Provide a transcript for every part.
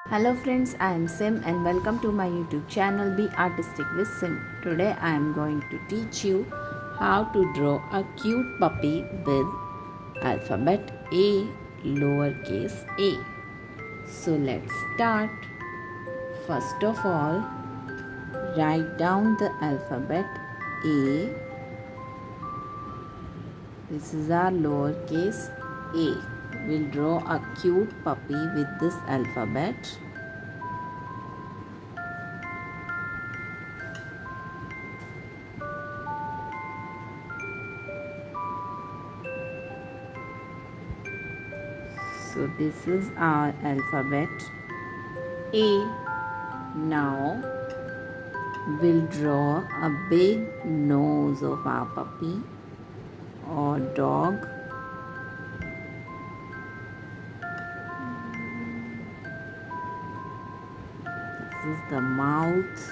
Hello friends, I am Sim and welcome to my YouTube channel Be Artistic with Sim. Today I am going to teach you how to draw a cute puppy with alphabet A, lowercase a. So let's start. First of all, write down the alphabet A. This is our lowercase a. We'll draw a cute puppy with this alphabet. So this is our alphabet A. Now we'll draw a big nose of our puppy or dog. This is the mouth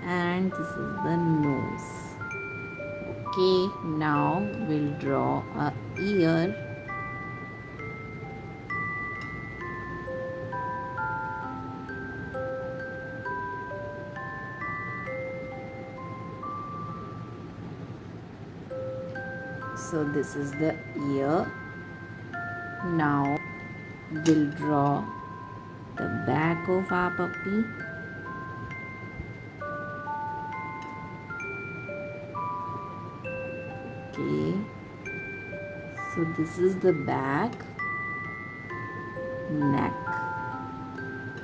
and this is the nose. Okay, now we'll draw a ear. So this is the ear. Now we'll draw the back of our puppy. Okay, so this is the back, neck.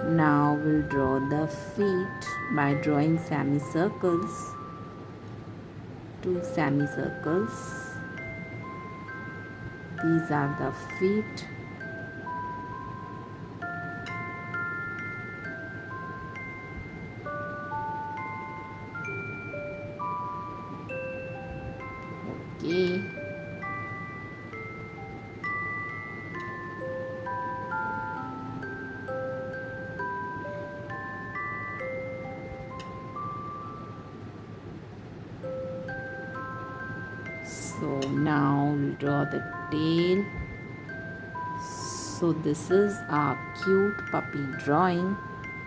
Now we'll draw the feet by drawing semicircles. 2 semicircles. These are the feet. Okay. So now we'll draw the tail. So this is our cute puppy drawing.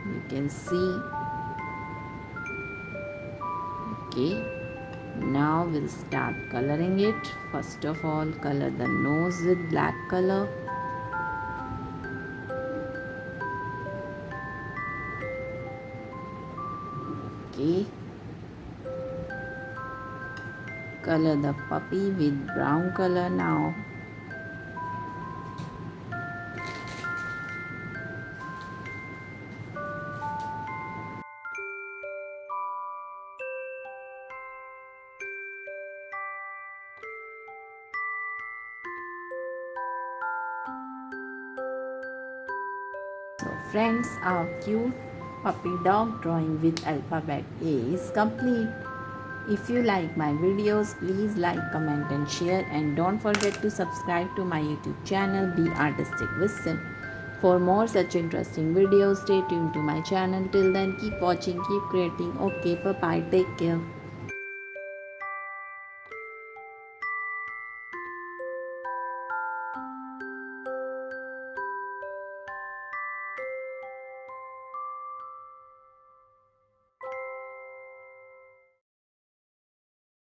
You can see. Okay. Now we'll start coloring it. First of all, color the nose with black color. Okay. Color the puppy with brown color now. So friends, our cute puppy dog drawing with alphabet A is complete. If you like my videos, please like, comment and share, and don't forget to subscribe to my YouTube channel Be Artistic with Sim. For more such interesting videos, stay tuned to my channel. Till then, keep watching, keep creating. Okay, bye bye, take care.